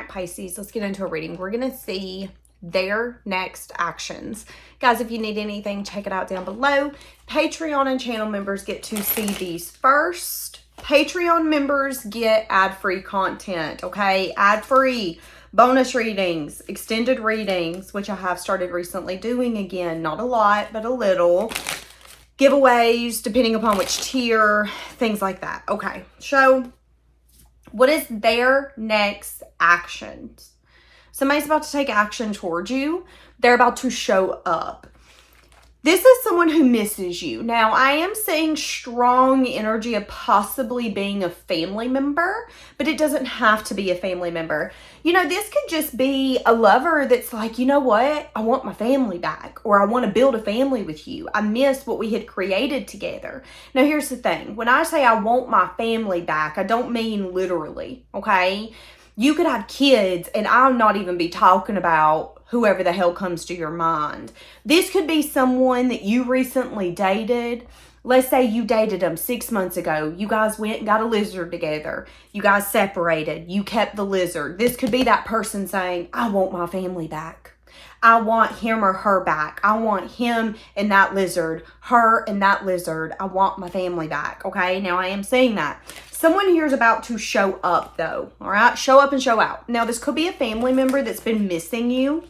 right, Pisces, let's get into a reading. We're going to see their next actions. Guys, if you need anything, check it out down below. Patreon and channel members get to see these first. Patreon members get ad-free content, okay? Ad-free. Bonus readings, extended readings, which I have started recently doing again. Not a lot, but a little. Giveaways, depending upon which tier, things like that. Okay, so what is their next actions? Somebody's about to take action towards you. They're about to show up. This is someone who misses you. Now, I am saying strong energy of possibly being a family member, but it doesn't have to be a family member. You know, this could just be a lover that's like, you know what? I want my family back, or I want to build a family with you. I miss what we had created together. Now, here's the thing. When I say I want my family back, I don't mean literally, okay? You could have kids, and I'll not even be talking about whoever the hell comes to your mind. This could be someone that you recently dated. Let's say you dated them 6 months ago. You guys went and got a lizard together. You guys separated. You kept the lizard. This could be that person saying, I want my family back. I want him or her back. I want him and that lizard, her and that lizard. I want my family back. Okay, now I am saying that. Someone here is about to show up though. All right, show up and show out. Now this could be a family member that's been missing you.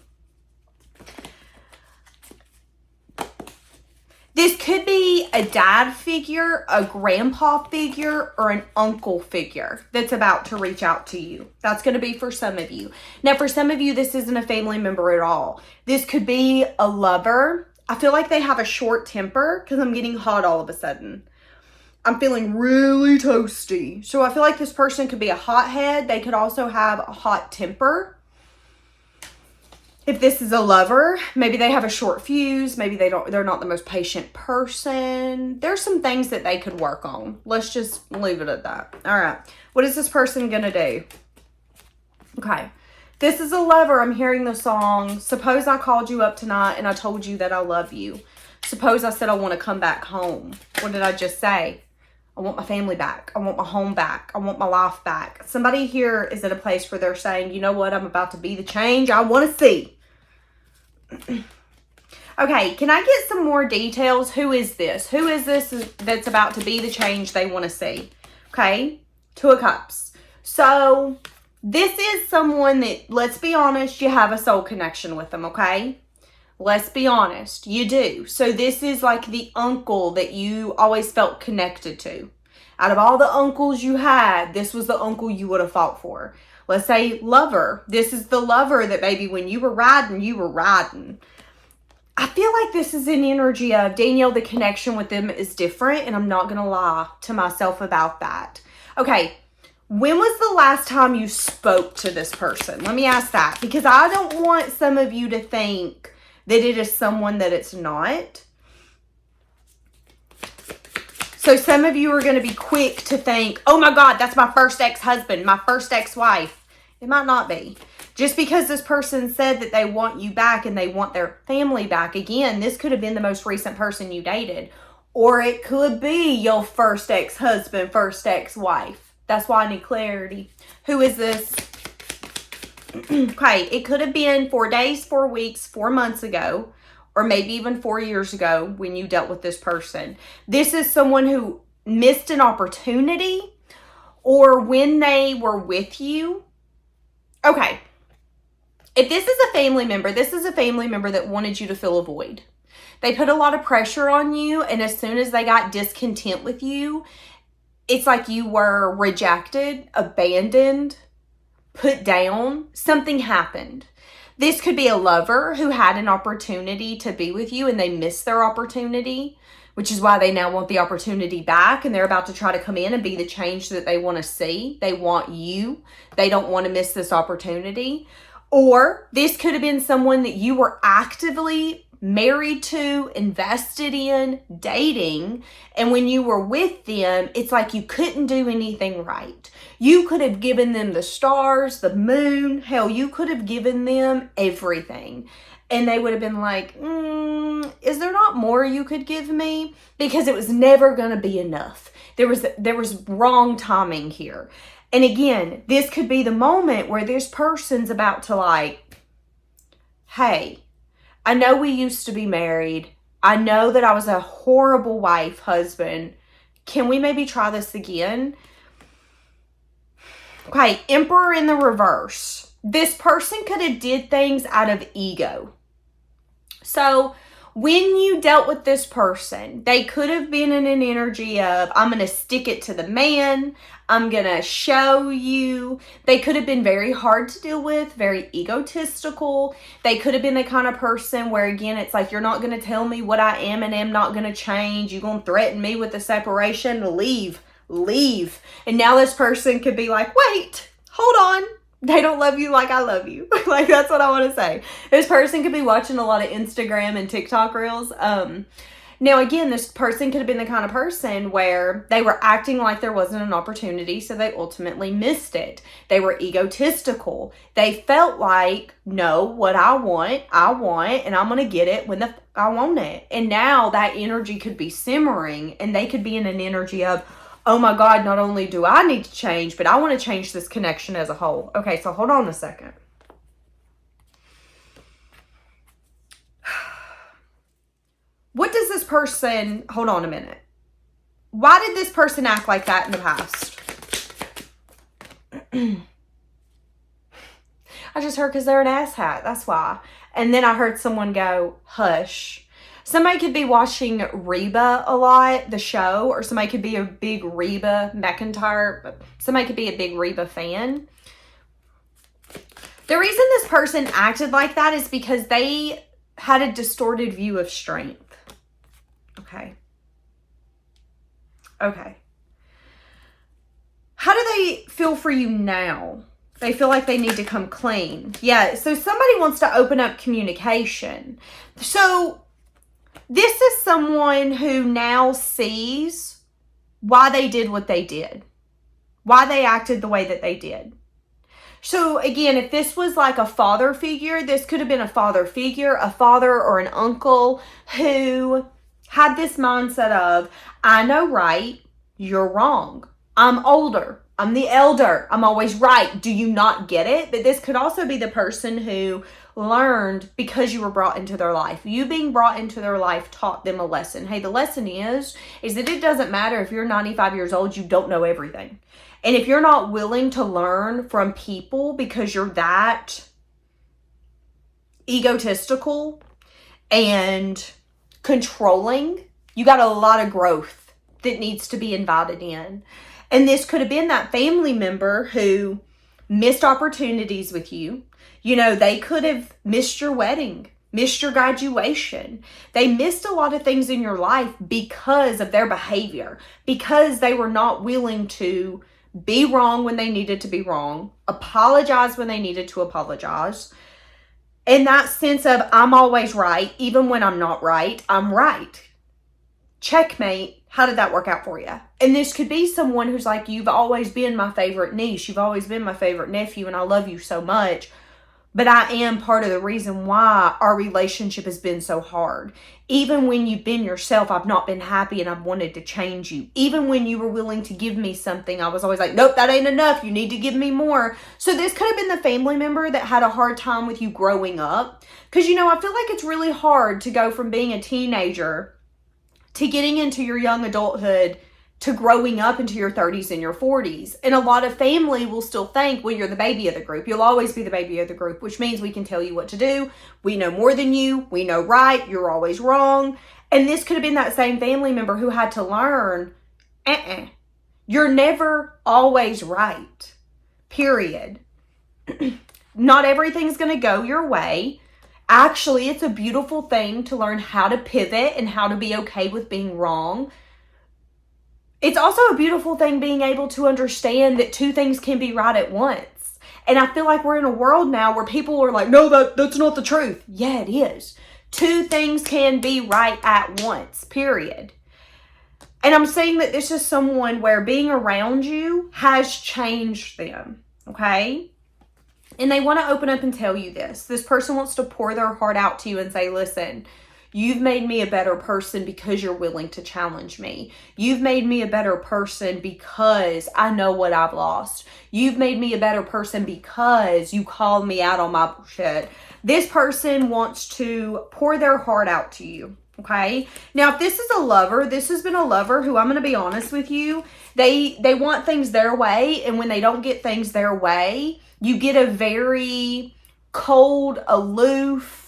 This could be a dad figure, a grandpa figure, or an uncle figure that's about to reach out to you. That's going to be for some of you. Now, for some of you, this isn't a family member at all. This could be a lover. I feel like they have a short temper because I'm getting hot all of a sudden. I'm feeling really toasty. So I feel like this person could be a hothead. They could also have a hot temper. If this is a lover, maybe they have a short fuse. Maybe they're not the most patient person. There's some things that they could work on. Let's just leave it at that. All right. What is this person going to do? Okay. This is a lover. I'm hearing the song. Suppose I called you up tonight and I told you that I love you. Suppose I said I want to come back home. What did I just say? I want my family back. I want my home back. I want my life back. Somebody here is at a place where they're saying, you know what? I'm about to be the change I want to see. Okay, can I get some more details? Who is this? Who is this that's about to be the change they want to see? Okay, Two of Cups. So this is someone that, let's be honest, you have a soul connection with them, okay? Let's be honest, you do. So this is like the uncle that you always felt connected to. Out of all the uncles you had, this was the uncle you would have fought for. Let's say lover. This is the lover that maybe when you were riding, you were riding. I feel like this is an energy of, Danielle, the connection with them is different, and I'm not going to lie to myself about that. Okay, when was the last time you spoke to this person? Let me ask that, because I don't want some of you to think that it is someone that it's not. So some of you are going to be quick to think, oh my God, that's my first ex-husband, my first ex-wife. It might not be. Just because this person said that they want you back and they want their family back, again, this could have been the most recent person you dated. Or it could be your first ex-husband, first ex-wife. That's why I need clarity. Who is this? Okay, it could have been 4 days, 4 weeks, 4 months ago, or maybe even 4 years ago when you dealt with this person. This is someone who missed an opportunity, or when they were with you. Okay, if this is a family member, this is a family member that wanted you to fill a void. They put a lot of pressure on you, and as soon as they got discontent with you, it's like you were rejected, abandoned, put down. Something happened. This could be a lover who had an opportunity to be with you and they missed their opportunity, which is why they now want the opportunity back, and they're about to try to come in and be the change that they want to see. They want you. They don't want to miss this opportunity. Or this could have been someone that you were actively married to, invested in, dating, and when you were with them, it's like you couldn't do anything right. You could have given them the stars, the moon, hell, you could have given them everything. And they would have been like, is there not more you could give me? Because it was never going to be enough. There was wrong timing here. And again, this could be the moment where this person's about to like, hey, I know we used to be married. I know that I was a horrible wife, husband. Can we maybe try this again? Okay, Emperor in the reverse. This person could have did things out of ego. So when you dealt with this person, they could have been in an energy of, I'm going to stick it to the man. I'm going to show you. They could have been very hard to deal with, very egotistical. They could have been the kind of person where, again, it's like, you're not going to tell me what I am and am not going to change. You're going to threaten me with a separation. Leave. And now this person could be like, wait, hold on. They don't love you like I love you. Like, that's what I want to say. This person could be watching a lot of Instagram and TikTok reels. Now, again, this person could have been the kind of person where they were acting like there wasn't an opportunity, so they ultimately missed it. They were egotistical. They felt like, no, what I want, and I'm going to get it when I want it. And now that energy could be simmering, and they could be in an energy of, oh my God, not only do I need to change, but I want to change this connection as a whole. Okay, so hold on a second. What does this person, hold on a minute. Why did this person act like that in the past? I just heard because they're an asshat, that's why. And then I heard someone go, hush. Somebody could be watching Reba a lot, the show, or somebody could be a big Reba McEntire. Somebody could be a big Reba fan. The reason this person acted like that is because they had a distorted view of strength. Okay. How do they feel for you now? They feel like they need to come clean. Yeah, so somebody wants to open up communication. So this is someone who now sees why they did what they did, why they acted the way that they did. So again, if this was like a father figure, this could have been a father figure, a father or an uncle who had this mindset of, I know right, you're wrong. I'm older. I'm the elder. I'm always right. Do you not get it? But this could also be the person who learned because you were brought into their life. You being brought into their life taught them a lesson. Hey, the lesson is that it doesn't matter if you're 95 years old, you don't know everything. And if you're not willing to learn from people because you're that egotistical and controlling, you got a lot of growth that needs to be invited in. And this could have been that family member who missed opportunities with you. You know, they could have missed your wedding, missed your graduation. They missed a lot of things in your life because of their behavior, because they were not willing to be wrong when they needed to be wrong, apologize when they needed to apologize. And that sense of, I'm always right, even when I'm not right, I'm right. Checkmate. How did that work out for you? And this could be someone who's like, you've always been my favorite niece. You've always been my favorite nephew, and I love you so much. But I am part of the reason why our relationship has been so hard. Even when you've been yourself, I've not been happy and I've wanted to change you. Even when you were willing to give me something, I was always like, nope, that ain't enough. You need to give me more. So this could have been the family member that had a hard time with you growing up. Because, you know, I feel like it's really hard to go from being a teenager to getting into your young adulthood to growing up into your 30s and your 40s. And a lot of family will still think, well, you're the baby of the group. You'll always be the baby of the group, which means we can tell you what to do. We know more than you. We know right. You're always wrong. And this could have been that same family member who had to learn, you're never always right, period. Not everything's going to go your way. Actually, it's a beautiful thing to learn how to pivot and how to be okay with being wrong. It's also a beautiful thing being able to understand that two things can be right at once. And I feel like we're in a world now where people are like, no, that's not the truth. Yeah, it is. Two things can be right at once, period. And I'm saying that this is someone where being around you has changed them, okay? And they want to open up and tell you this. This person wants to pour their heart out to you and say, listen, You've made me a better person because you're willing to challenge me. You've made me a better person because I know what I've lost. You've made me a better person because you called me out on my bullshit. This person wants to pour their heart out to you. Okay. Now, if this is a lover, this has been a lover who, I'm going to be honest with you, they want things their way. And when they don't get things their way, you get a very cold, aloof,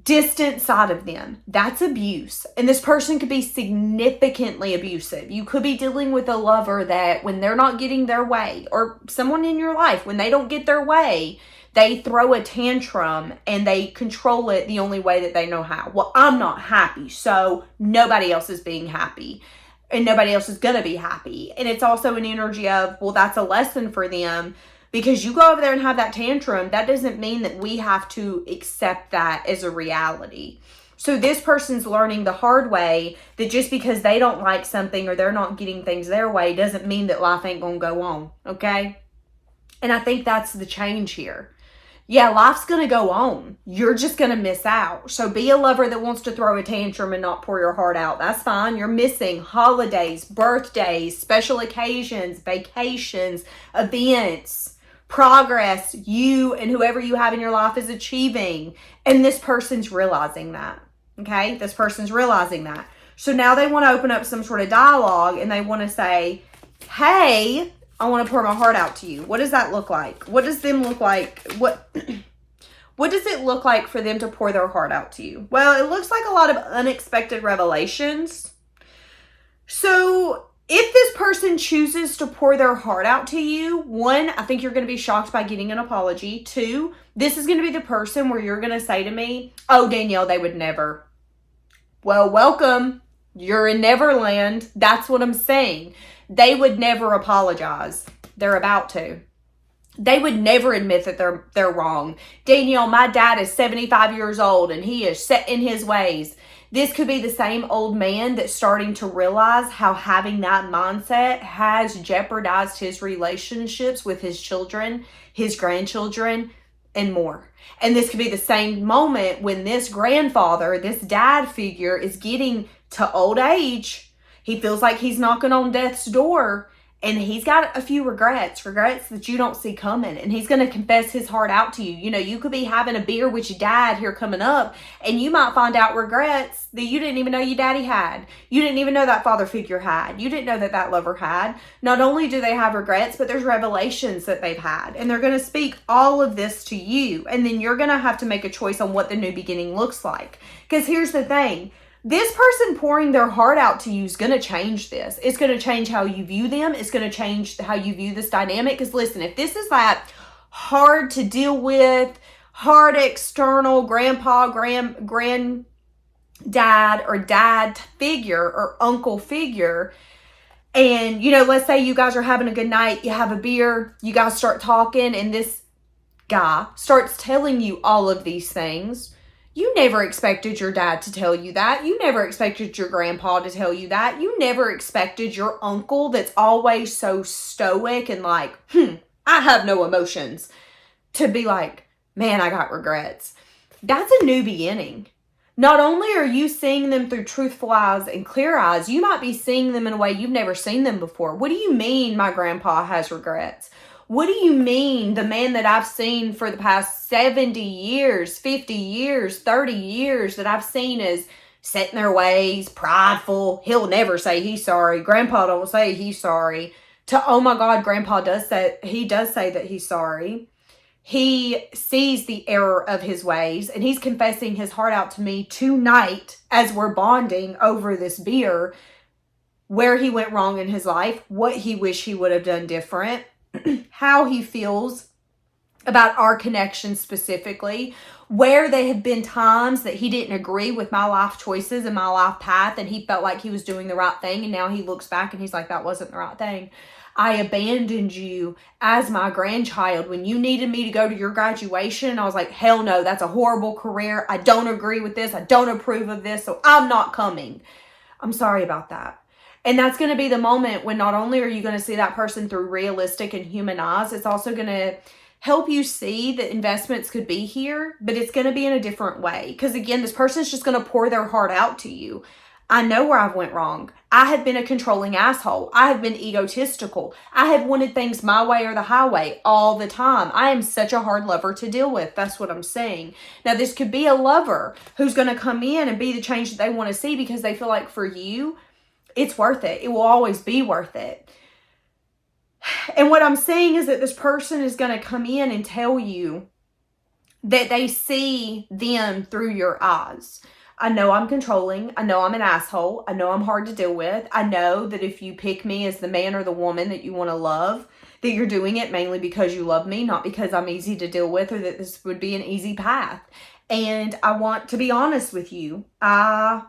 distant side of them. That's abuse. And this person could be significantly abusive. You could be dealing with a lover that when they're not getting their way, or someone in your life, when they don't get their way, they throw a tantrum and they control it the only way that they know how. Well, I'm not happy, so nobody else is being happy and nobody else is going to be happy. And it's also an energy of, well, that's a lesson for them. Because you go over there and have that tantrum, that doesn't mean that we have to accept that as a reality. So this person's learning the hard way that just because they don't like something or they're not getting things their way doesn't mean that life ain't going to go on, okay? And I think that's the change here. Yeah, life's going to go on. You're just going to miss out. So be a lover that wants to throw a tantrum and not pour your heart out. That's fine. You're missing holidays, birthdays, special occasions, vacations, events, progress you and whoever you have in your life is achieving. And this person's realizing that. Okay? This person's realizing that. So now they want to open up some sort of dialogue and they want to say, hey, I want to pour my heart out to you. What does that look like? What does them look like? What does it look like for them to pour their heart out to you? Well, it looks like a lot of unexpected revelations. So if this person chooses to pour their heart out to you, one, I think you're going to be shocked by getting an apology. Two, this is going to be the person where you're going to say to me, oh, Danielle, they would never. Well, welcome. You're in Neverland. That's what I'm saying. They would never apologize. They're about to. They would never admit that they're wrong. Danielle, my dad is 75 years old and he is set in his ways. This could be the same old man that's starting to realize how having that mindset has jeopardized his relationships with his children, his grandchildren, and more. And this could be the same moment when this grandfather, this dad figure, is getting to old age. He feels like he's knocking on death's door and he's got a few regrets that you don't see coming. And he's going to confess his heart out to you. You know, you could be having a beer with your dad here coming up and you might find out regrets that you didn't even know your daddy had. You didn't even know that father figure had. You didn't know that that lover had. Not only do they have regrets, but there's revelations that they've had. And they're going to speak all of this to you. And then you're going to have to make a choice on what the new beginning looks like. Because here's the thing. This person pouring their heart out to you is going to change this. It's going to change how you view them. It's going to change how you view this dynamic. Because listen, if this is that hard to deal with, hard external grandpa, granddad or dad figure or uncle figure, and, you know, let's say you guys are having a good night, you have a beer, you guys start talking, and this guy starts telling you all of these things. You never expected your dad to tell you that. You never expected your grandpa to tell you that. You never expected your uncle that's always so stoic and like, I have no emotions, to be like, man, I got regrets. That's a new beginning. Not only are you seeing them through truthful eyes and clear eyes, you might be seeing them in a way you've never seen them before. What do you mean my grandpa has regrets? What do you mean the man that I've seen for the past 70 years, 50 years, 30 years that I've seen is set in their ways, prideful, he'll never say he's sorry, grandpa don't say he's sorry, to, oh my God, grandpa does say that he's sorry. He sees the error of his ways and he's confessing his heart out to me tonight as we're bonding over this beer, where he went wrong in his life, what he wished he would have done different, how he feels about our connection specifically, where there have been times that he didn't agree with my life choices and my life path and he felt like he was doing the right thing and now he looks back and he's like, that wasn't the right thing. I abandoned you as my grandchild when you needed me to go to your graduation. I was like, hell no, that's a horrible career. I don't agree with this. I don't approve of this, so I'm not coming. I'm sorry about that. And that's going to be the moment when not only are you going to see that person through realistic and human eyes, it's also going to help you see that investments could be here, but it's going to be in a different way. Because again, this person is just going to pour their heart out to you. I know where I've went wrong. I have been a controlling asshole. I have been egotistical. I have wanted things my way or the highway all the time. I am such a hard lover to deal with. That's what I'm saying. Now, this could be a lover who's going to come in and be the change that they want to see because they feel like for you, it's worth it. It will always be worth it. And what I'm saying is that this person is going to come in and tell you that they see them through your eyes. I know I'm controlling. I know I'm an asshole. I know I'm hard to deal with. I know that if you pick me as the man or the woman that you want to love, that you're doing it mainly because you love me, not because I'm easy to deal with or that this would be an easy path. And I want to be honest with you. I've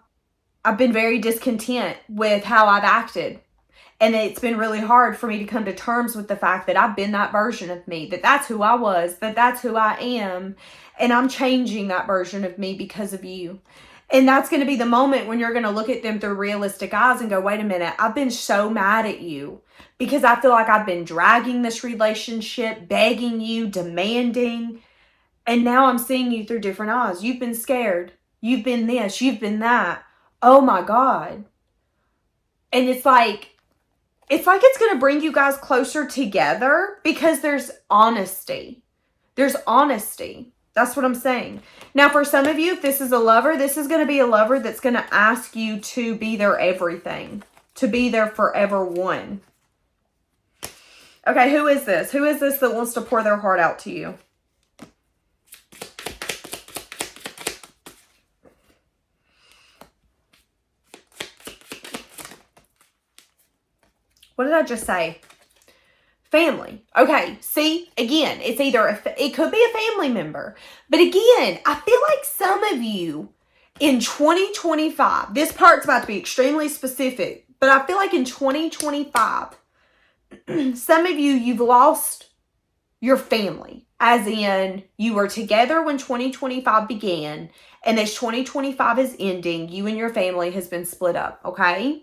been very discontent with how I've acted. And it's been really hard for me to come to terms with the fact that I've been that version of me, that that's who I was, that that's who I am. And I'm changing that version of me because of you. And that's going to be the moment when you're going to look at them through realistic eyes and go, wait a minute, I've been so mad at you because I feel like I've been dragging this relationship, begging you, demanding. And now I'm seeing you through different eyes. You've been scared. You've been this. You've been that. Oh my God. And it's like it's going to bring you guys closer together because there's honesty. There's honesty. That's what I'm saying. Now, for some of you, if this is a lover, this is going to be a lover that's going to ask you to be their everything, to be their forever one. Okay, who is this? Who is this that wants to pour their heart out to you? What did I just say? Family. Okay, see, again, it's either, it could be a family member. But again, I feel like some of you in 2025, this part's about to be extremely specific, but I feel like in 2025, some of you, you've lost your family. As in, you were together when 2025 began, and as 2025 is ending, you and your family has been split up, okay?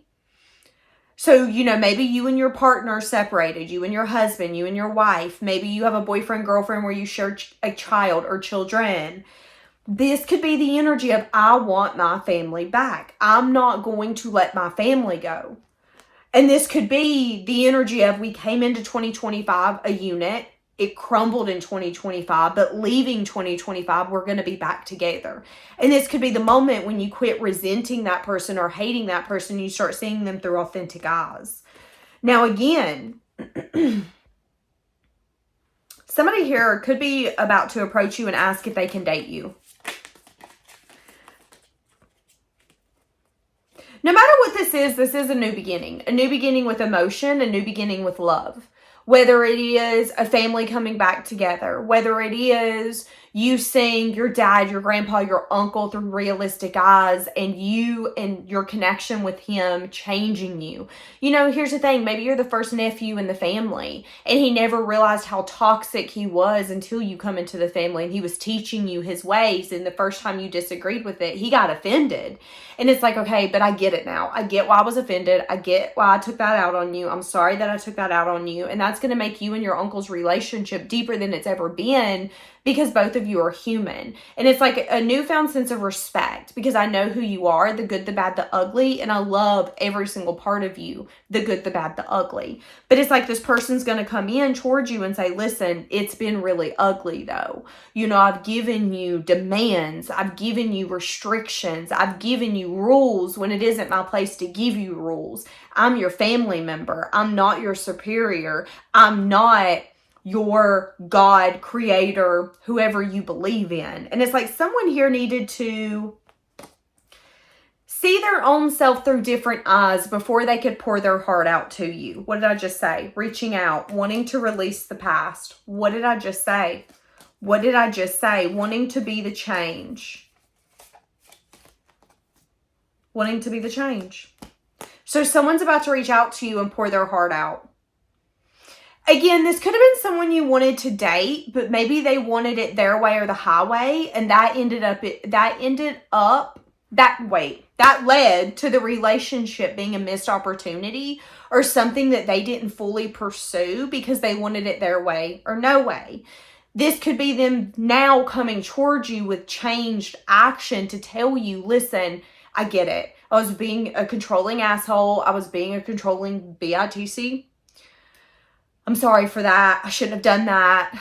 So, maybe you and your partner separated, you and your husband, you and your wife. Maybe you have a boyfriend, girlfriend where you share a child or children. This could be the energy of, I want my family back. I'm not going to let my family go. And this could be the energy of, we came into 2025 a unit. It crumbled in 2025, but leaving 2025, we're going to be back together. And this could be the moment when you quit resenting that person or hating that person. You start seeing them through authentic eyes. Now, again, somebody here could be about to approach you and ask if they can date you. No matter what this is a new beginning with emotion, a new beginning with love. Whether it is a family coming back together, whether it is you seeing your dad, your grandpa, your uncle through realistic eyes, and you and your connection with him changing you. Here's the thing. Maybe you're the first nephew in the family, and he never realized how toxic he was until you come into the family, and he was teaching you his ways, and the first time you disagreed with it, he got offended. And it's like, okay, but I get it now. I get why I was offended. I get why I took that out on you. I'm sorry that I took that out on you. And that's going to make you and your uncle's relationship deeper than it's ever been because both of you are human. And it's like a newfound sense of respect because I know who you are, the good, the bad, the ugly. And I love every single part of you, the good, the bad, the ugly. But it's like this person's going to come in towards you and say, listen, it's been really ugly though. I've given you demands. I've given you restrictions. I've given you rules when it isn't my place to give you rules. I'm your family member. I'm not your superior. I'm not your God, creator, whoever you believe in. And it's like someone here needed to see their own self through different eyes before they could pour their heart out to you. What did I just say? Reaching out, wanting to release the past. What did I just say? What did I just say? Wanting to be the change. Wanting to be the change. So someone's about to reach out to you and pour their heart out. Again, this could have been someone you wanted to date, but maybe they wanted it their way or the highway, and that led to the relationship being a missed opportunity or something that they didn't fully pursue because they wanted it their way or no way. This could be them now coming towards you with changed action to tell you, listen, I get it. I was being a controlling asshole. I was being a controlling bitch. I'm sorry for that. I shouldn't have done that.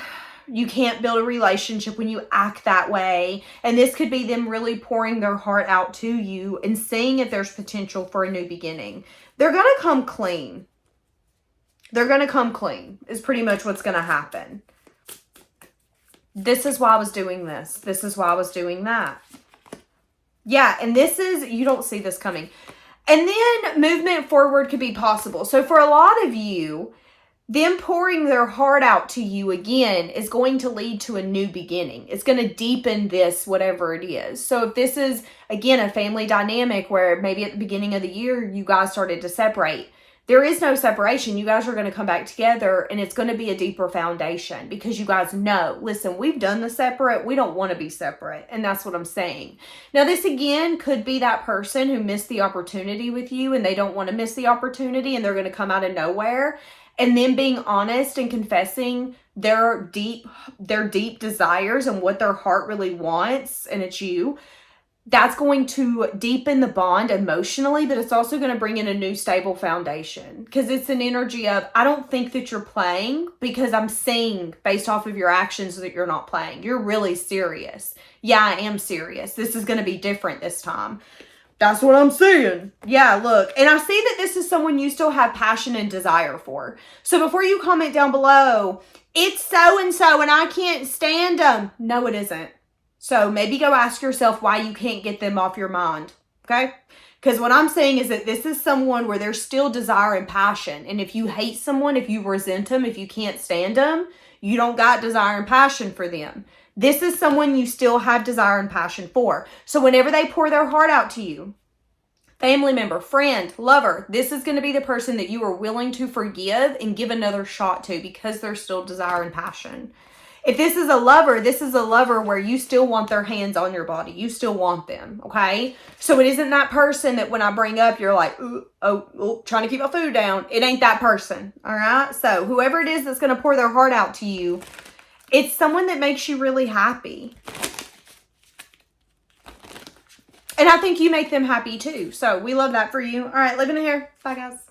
You can't build a relationship when you act that way. And this could be them really pouring their heart out to you and seeing if there's potential for a new beginning. They're going to come clean. They're going to come clean is pretty much what's going to happen. This is why I was doing this. This is why I was doing that. Yeah, and this is, you don't see this coming. And then movement forward could be possible. So for a lot of you, them pouring their heart out to you again is going to lead to a new beginning. It's going to deepen this, whatever it is. So if this is, again, a family dynamic where maybe at the beginning of the year, you guys started to separate. There is no separation. You guys are going to come back together and it's going to be a deeper foundation because you guys know, listen, we've done the separate. We don't want to be separate. And that's what I'm saying. Now, this again could be that person who missed the opportunity with you and they don't want to miss the opportunity and they're going to come out of nowhere. And then being honest and confessing their deep desires and what their heart really wants, and it's you. That's going to deepen the bond emotionally, but it's also going to bring in a new stable foundation because it's an energy of, I don't think that you're playing because I'm seeing based off of your actions that you're not playing. You're really serious. Yeah, I am serious. This is going to be different this time. That's what I'm seeing. Yeah, look. And I see that this is someone you still have passion and desire for. So before you comment down below, it's so-and-so and I can't stand them. No, it isn't. So maybe go ask yourself why you can't get them off your mind, okay? Because what I'm saying is that this is someone where there's still desire and passion. And if you hate someone, if you resent them, if you can't stand them, you don't got desire and passion for them. This is someone you still have desire and passion for. So whenever they pour their heart out to you, family member, friend, lover, this is going to be the person that you are willing to forgive and give another shot to because there's still desire and passion. If this is a lover where you still want their hands on your body. You still want them, okay? So it isn't that person that when I bring up, you're like, trying to keep my food down. It ain't that person, all right? So whoever it is that's going to pour their heart out to you, it's someone that makes you really happy. And I think you make them happy too. So we love that for you. All right, living in here. Bye, guys.